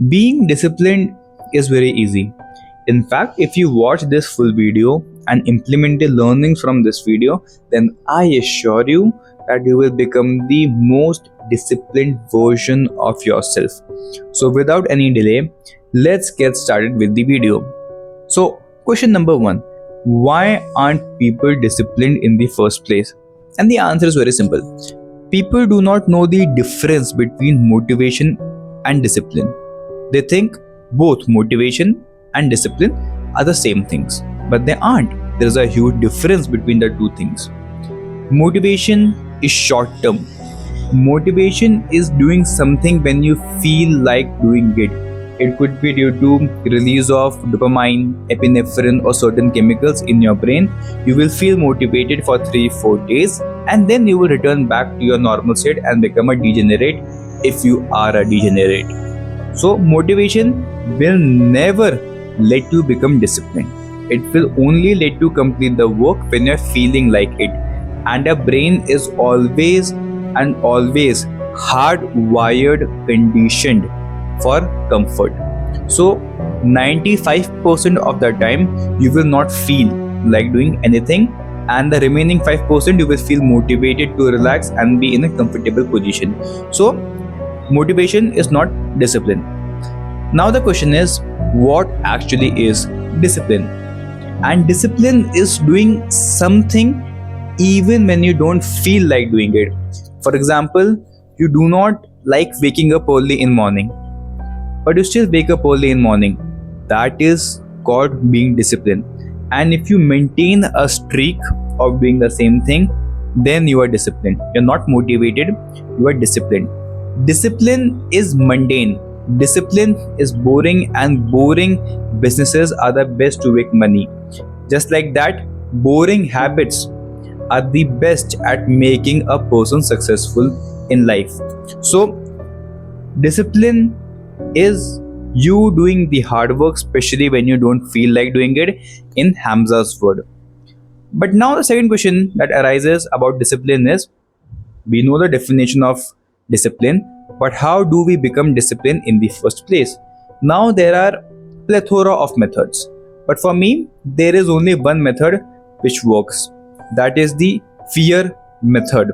Being disciplined is very easy. In fact, if you watch this full video and implement the learnings from this video, then I assure you that you will become the most disciplined version of yourself. So, without any delay, let's get started with the video. So, question number one: why aren't people disciplined in the first place? And the answer is very simple. People do not know the difference between motivation and discipline. They think both motivation and discipline are the same things, but they aren't. There is a huge difference between the two things. Motivation is short term. Motivation is doing something when you feel like doing it. It could be due to release of dopamine, epinephrine, or certain chemicals in your brain. You will feel motivated for 3-4 days, and then you will return back to your normal state and become a degenerate if you are a degenerate. So, motivation will never let you become disciplined. It will only let you complete the work when you're feeling like it. And a brain is always and always hardwired, conditioned for comfort. So, 95% of the time, you will not feel like doing anything, and the remaining 5% you will feel motivated to relax and be in a comfortable position. So, motivation is not discipline. Now the question is, what actually is discipline? And discipline is doing something even when you don't feel like doing it. For example, you do not like waking up early in morning, but you still wake up early in morning. That is called being disciplined. And if you maintain a streak of doing the same thing, then you are disciplined. You're not motivated, you are disciplined. Discipline is mundane. Discipline is boring, and boring businesses are the best to make money. Just like that, boring habits are the best at making a person successful in life. So, discipline is you doing the hard work, especially when you don't feel like doing it, in Hamza's word. But now, the second question that arises about discipline is, we know the definition of discipline, but how do we become disciplined in the first place? Now, there are plethora of methods, but for me, there is only one method which works. That is the fear method.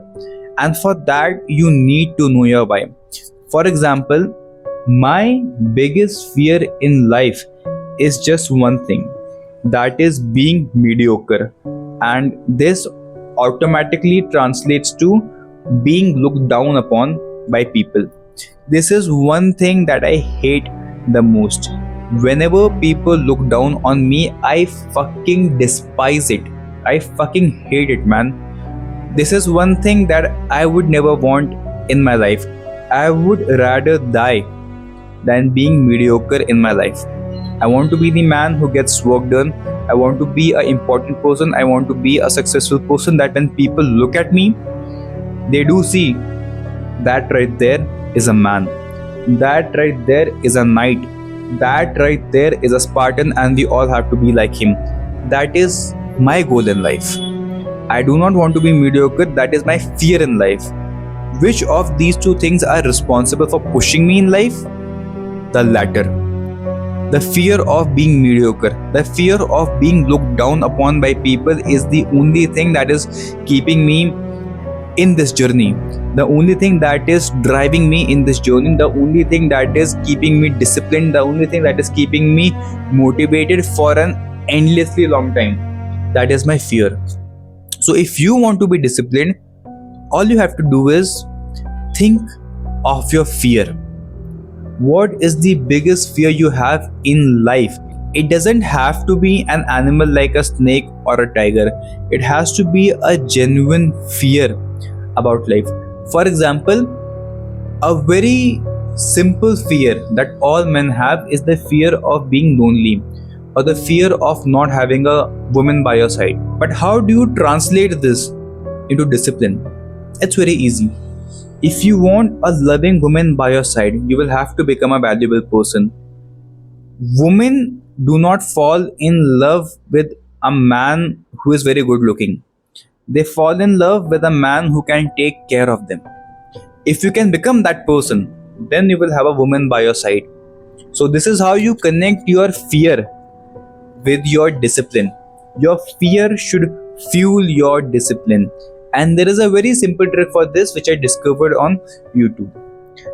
And for that, you need to know your why. For example, my biggest fear in life is just one thing, that is being mediocre. And this automatically translates to being looked down upon by people. This is one thing that I hate the most. Whenever people look down on me, I fucking despise it. I fucking hate it, man. This is one thing that I would never want in my life. I would rather die than being mediocre in my life. I want to be the man who gets work done. I want to be an important person. I want to be a successful person that when people look at me, they do see that right there is a man. That right there is a knight. That right there is a Spartan, and we all have to be like him. That is my goal in life. I do not want to be mediocre. That is my fear in life. Which of these two things are responsible for pushing me in life? The latter. The fear of being mediocre, the fear of being looked down upon by people is the only thing that is keeping me in this journey. The only thing that is driving me in this journey, the only thing that is keeping me disciplined, the only thing that is keeping me motivated for an endlessly long time. That is my fear. So, if you want to be disciplined, all you have to do is think of your fear. What is the biggest fear you have in life? It doesn't have to be an animal like a snake or a tiger. It has to be a genuine fear about life. For example, a very simple fear that all men have is the fear of being lonely, or the fear of not having a woman by your side. But how do you translate this into discipline? It's very easy. If you want a loving woman by your side, you will have to become a valuable person. Women do not fall in love with a man who is very good looking. They fall in love with a man who can take care of them. If you can become that person, then you will have a woman by your side. So this is how you connect your fear with your discipline. Your fear should fuel your discipline. And there is a very simple trick for this which I discovered on YouTube.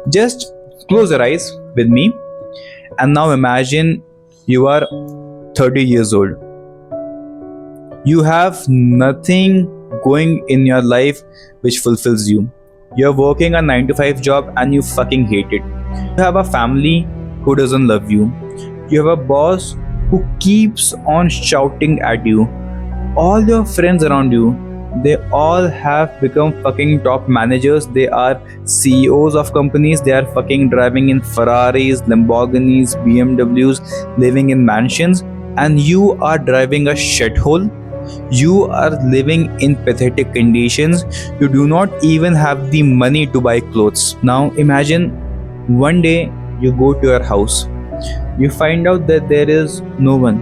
Just close your eyes with me and now imagine you are 30 years old. You have nothing going in your life which fulfills you. You're working a 9 to 5 job and you fucking hate it. You have a family who doesn't love you. You have a boss who keeps on shouting at you. All your friends around you, they all have become fucking top managers. They are CEOs of companies. They are fucking driving in Ferraris, Lamborghinis, BMWs, living in mansions, and you are driving a shithole. You are living in pathetic conditions. You do not even have the money to buy clothes. Now imagine one day you go to your house. You find out that there is no one.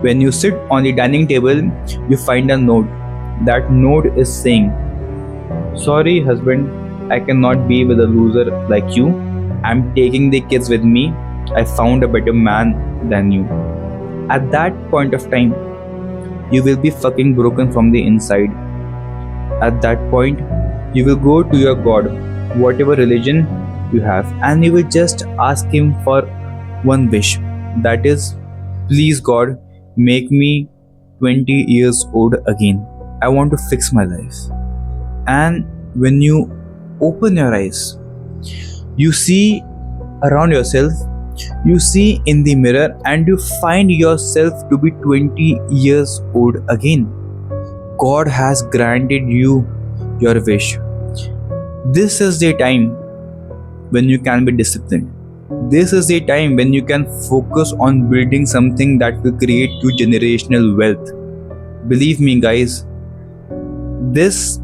When you sit on the dining table, you find a note. That note is saying, "Sorry, husband, I cannot be with a loser like you. I'm taking the kids with me. I found a better man than you." At that point of time, you will be fucking broken from the inside. At that point, you will go to your God, whatever religion you have, and you will just ask Him for one wish. That is, please God, make me 20 years old again. I want to fix my life. And when you open your eyes, you see around yourself, you see in the mirror, and you find yourself to be 20 years old again. God has granted you your wish. This is the time when you can be disciplined. This is the time when you can focus on building something that will create you generational wealth. Believe me, guys, this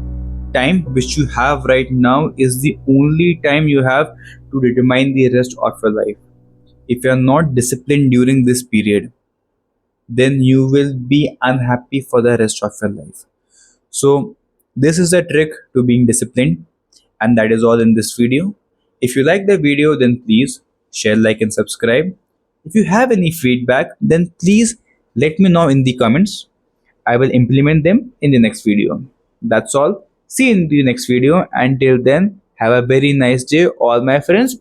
time which you have right now is the only time you have to determine the rest of your life. If you are not disciplined during this period, then you will be unhappy for the rest of your life. So, this is the trick to being disciplined, and that is all in this video. If you like the video, then please share, like, and subscribe. If you have any feedback, then please let me know in the comments. I will implement them in the next video. That's all. See you in the next video. Until then, have a very nice day, all my friends.